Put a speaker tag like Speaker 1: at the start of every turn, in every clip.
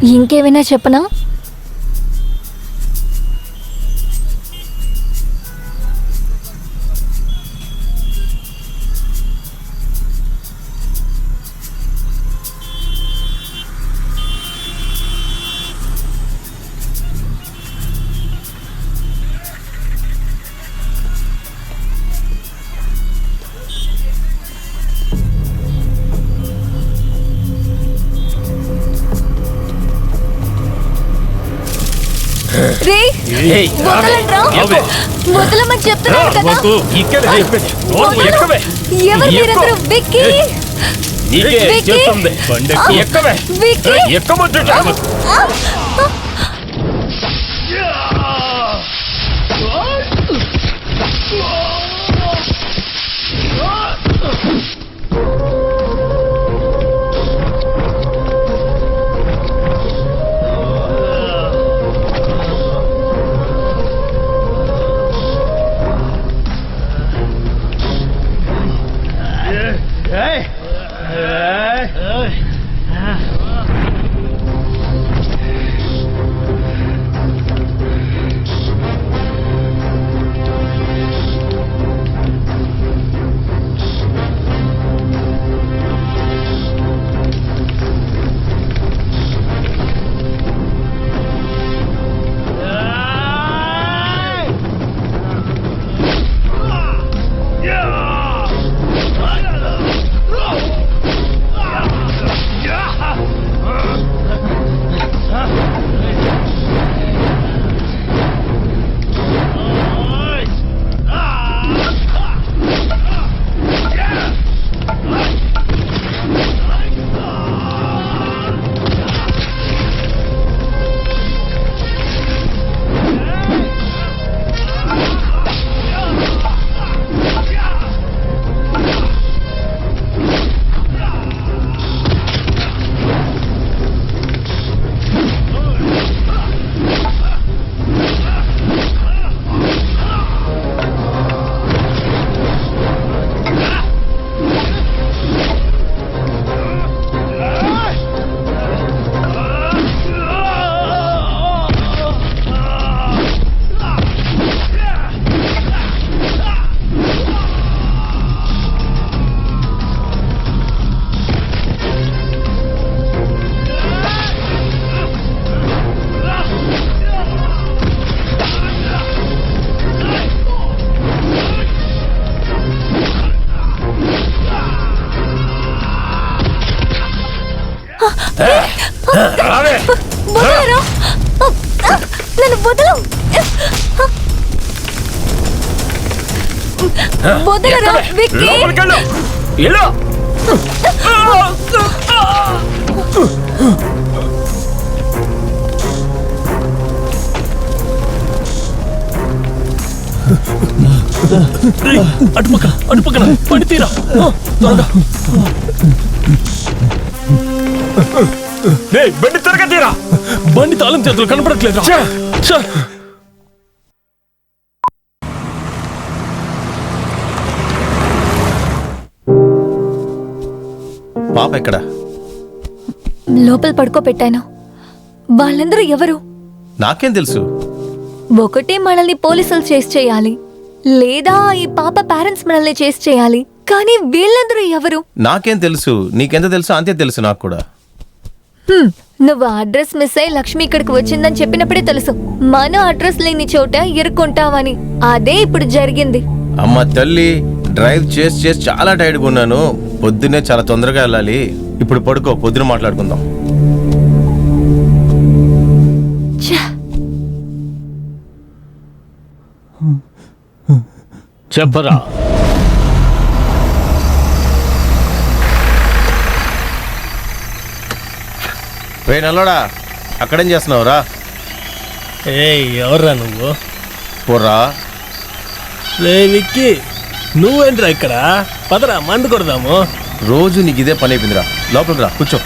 Speaker 1: ఇంకేమైనా చెప్పనా? వదలమని చెప్తున్నాను కదా. ఎవరు మీరందరూ? విక్కీ, నన్ను వదలు. వదలరా విక్కీ.
Speaker 2: అటుపక్కన పడి తీరా. బండి త్వరగా తీరా. బండి తాళం చేతులు కనపడట్లేదు.
Speaker 3: పాప ఎక్కడ?
Speaker 1: లోపల పడుకోబెట్టాను. వాళ్ళందరూ ఎవరు?
Speaker 3: నాకేం తెలుసు.
Speaker 1: ఒకటే మనల్ని పోలీసులు చేసి చేయాలి, లేదా ఈ పాప పేరెంట్స్ మనల్ని చేసి చేయాలి. కానీ వీళ్ళందరూ ఎవరు?
Speaker 3: నాకేం తెలుసు. నీకెంత తెలుసు అంతే తెలుసు నాకు కూడా.
Speaker 1: నువ్వు అడ్రస్ మిస్ అయి లక్ష్మి ఇక్కడికి వచ్చిందని చెప్పినప్పుడే తెలుసు మన అడ్రస్ లేని చోట ఇరుక్కుంటావని. అదే ఇప్పుడు జరిగింది.
Speaker 3: అమ్మ తల్లి, డ్రైవ్ చేసి చాలా టైర్డ్గా ఉన్నాను. పొద్దున్నే చాలా తొందరగా వెళ్ళాలి. ఇప్పుడు పడుకో, పొద్దున మాట్లాడుకుందాం.
Speaker 2: చెప్పరా.
Speaker 3: నల్లోడా, అక్కడేం చేస్తున్నావురా?
Speaker 2: ఎవర్రా నువ్వు?
Speaker 3: పోర్రా.
Speaker 2: విక్కీ, నువ్వేంట్రా ఇక్కడ? పదరా, మందు కొడదాము.
Speaker 3: రోజు నీకు ఇదే పని అయిపోయిందిరా. లోపలికి రా, కూర్చో.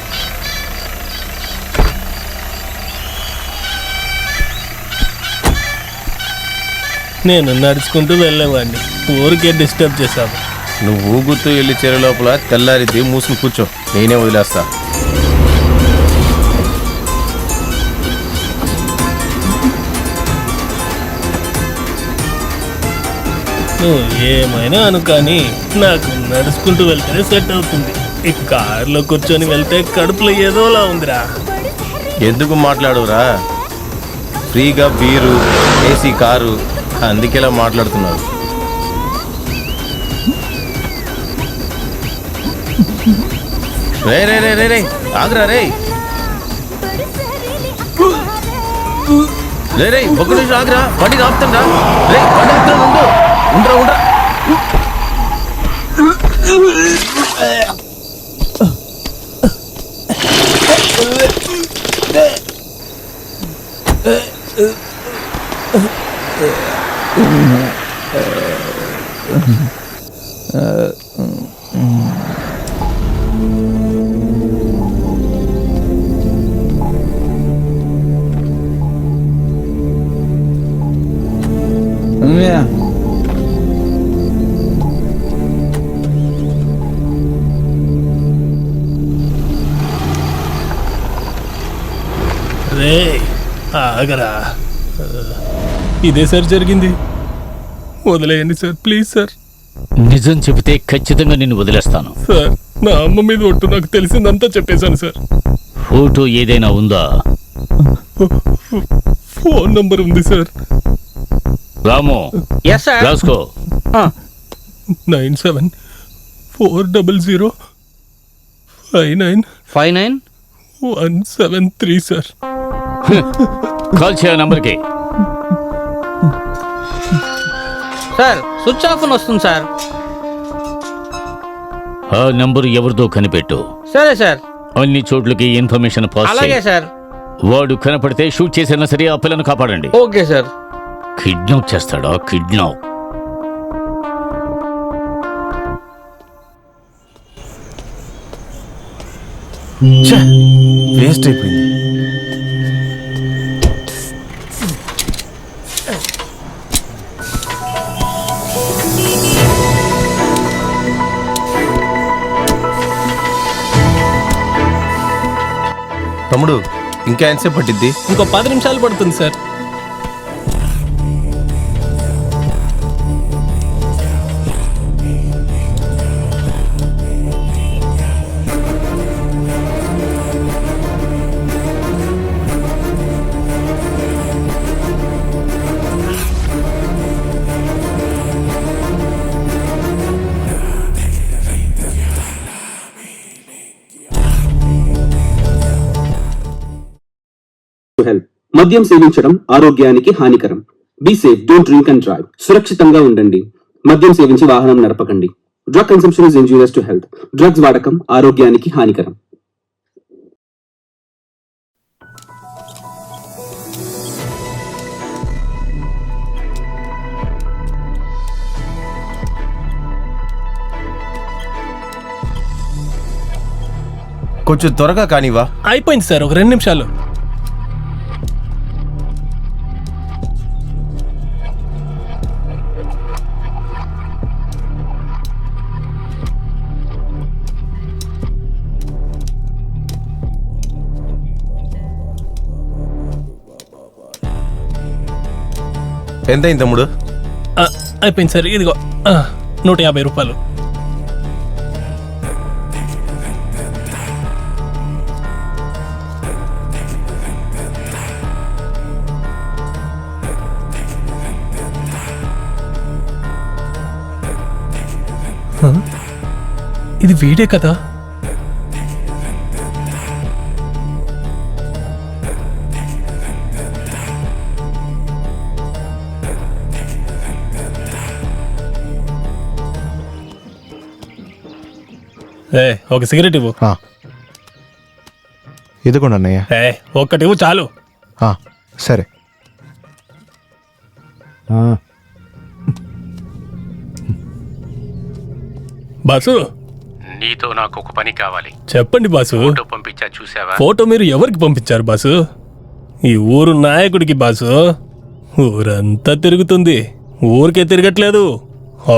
Speaker 2: నేను నడుచుకుంటూ వెళ్ళేవాడిని, ఊరికే డిస్టర్బ్ చేశాను.
Speaker 3: నువ్వు ఊగుతూ వెళ్ళి చెరు లోపల తెల్లారిద్ది, మూసుకుని కూర్చో, నేనే వదిలేస్తా.
Speaker 2: ఏమైనా అను కానీ నాకు నడుచుకుంటూ వెళ్తేనే సెట్ అవుతుంది. ఈ కారులో కూర్చొని వెళ్తే కడుపులో ఏదోలా ఉందిరా.
Speaker 3: ఎందుకు మాట్లాడురా? ఫ్రీగా బీరు, ఏసీ కారు, అందుకేలా మాట్లాడుతున్నారు. రే రే రే రే రే ఆగ్రా రే రే రే ఒక నిమిషం ఆగ్రా, బండి ఆపుతుండ్రా. రే బండి ఆపుతాను, ఉండరా ఉండరా.
Speaker 2: రే ఆగరా, ఇదే సార్ జరిగింది. వదిలేయండి సార్, ప్లీజ్ సార్.
Speaker 4: నిజం చెబితే ఖచ్చితంగా నిన్ను వదిలేస్తాను.
Speaker 2: సార్ నా అమ్మ మీద ఒట్టు, నాకు తెలిసిందంతా చెప్పేశాను సార్.
Speaker 4: ఫోటో ఏదైనా ఉందా?
Speaker 2: ఫోన్ నంబర్ ఉంది సార్.
Speaker 4: రాము,
Speaker 5: ఎస్ సార్.
Speaker 4: రాసుకో.
Speaker 2: 9740599173 సార్.
Speaker 4: కాల్ చేయ నంబర్కి.
Speaker 5: సార్ స్విచ్ ఆఫ్ అని వస్తుంది సార్.
Speaker 4: ఆ నంబర్ ఎవరిదో కనిపెట్టు.
Speaker 5: సరే సార్.
Speaker 4: అన్ని చోట్లకి ఇన్ఫర్మేషన్ పాస్
Speaker 5: అలాగే
Speaker 4: చేయి.
Speaker 5: సార్.
Speaker 4: వాడు కనపడితే షూట్ చేసినా సరే ఆ పిల్లను కాపాడండి.
Speaker 5: Okay sir.
Speaker 4: కిడ్నాప్ చేస్తాడా? కిడ్నాప్.
Speaker 3: వేస్ట్ అయిపోయింది. తమ్ముడు ఇంకా ఎంతసేపు పట్టిద్ది?
Speaker 2: ఇంకో 10 నిమిషాలు పడుతుంది సార్.
Speaker 6: హెల్ప్. మద్యం సేవించడం ఆరోగ్యానికి హానికరం. Be safe, don't drink and drive. సురక్షితంగా ఉండండి. మద్యం సేవించి వాహనం నడపకండి. Drug consumption is injurious to health. Drugs వాడకం ఆరోగ్యానికి హానికరం.
Speaker 3: కొంచెం త్వరగా కానివా?
Speaker 2: అయిపోయింది సార్, ఒక 2 నిమిషాలు.
Speaker 3: ఎంతైంది తమ్ముడు?
Speaker 2: అయిపోయింది సార్, ఇదిగో 150 రూపాయలు. ఇది వీడే కదా? ఒక సిగరెట్ ఇవ్వు.
Speaker 7: ఇదిగోండి అన్నయ్య.
Speaker 2: ఒక్కటి ఇవ్వు చాలు.
Speaker 7: సరే.
Speaker 2: బాసు,
Speaker 4: నీతో నాకు ఒక పని కావాలి.
Speaker 2: చెప్పండి బాసు.
Speaker 4: ఫోటో పంపించా, చూసావా?
Speaker 2: ఫోటో మీరు ఎవరికి పంపించారు బాసు? ఈ ఊరు నాయకుడికి బాసు. ఊరంతా తిరుగుతుంది, ఊరికే తిరగట్లేదు,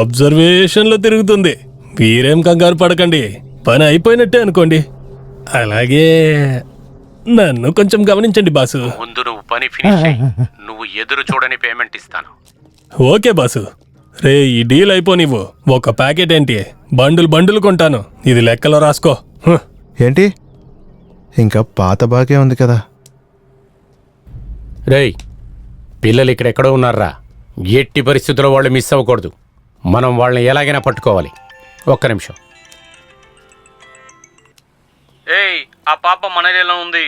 Speaker 2: అబ్జర్వేషన్లో తిరుగుతుంది. మీరేం కంగారు పడకండి, పని అయిపోయినట్టే అనుకోండి. అలాగే నన్ను కొంచెం గమనించండి బాసు.
Speaker 4: ముందు నువ్వు పని ఫినిష్ అయ్యి నువ్వు ఎదురు చూడని పేమెంట్ ఇస్తాను.
Speaker 2: ఓకే బాసు, రే ఈ డీల్ అయిపో నీవు ఒక ప్యాకెట్ ఏంటి బండులు కొంటాను ఇది లెక్కలో రాసుకో హ్.
Speaker 7: ఏంటి ఇంకా పాత బాగే ఉంది కదా.
Speaker 8: రేయ్ పిల్లలు ఇక్కడెక్కడో ఉన్నారా? ఎట్టి పరిస్థితుల్లో వాళ్ళు మిస్ అవ్వకూడదు. మనం వాళ్ళని ఎలాగైనా పట్టుకోవాలి. ఒక్క నిమిషం.
Speaker 5: ఏయ్ ఆ పాప మన ఏరియాలో ఉంది.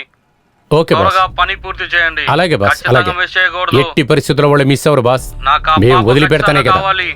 Speaker 8: Okay boss.
Speaker 5: త్వరగా పని పూర్తి చేయండి.
Speaker 8: అలాగే బాస్,
Speaker 5: ఖచ్చితంగా
Speaker 8: అలాగే.
Speaker 5: మిస్ చేయకూడదు.
Speaker 8: ఎట్టి పరిస్థితుల్లో వాళ్ళు మిస్ అవ్వరు బాస్.
Speaker 5: నాకు ఆ
Speaker 8: మేము
Speaker 5: పాప
Speaker 8: వదిలిపెడతానే
Speaker 5: ఖచ్చితంగా
Speaker 8: కదా.
Speaker 5: కావాలి.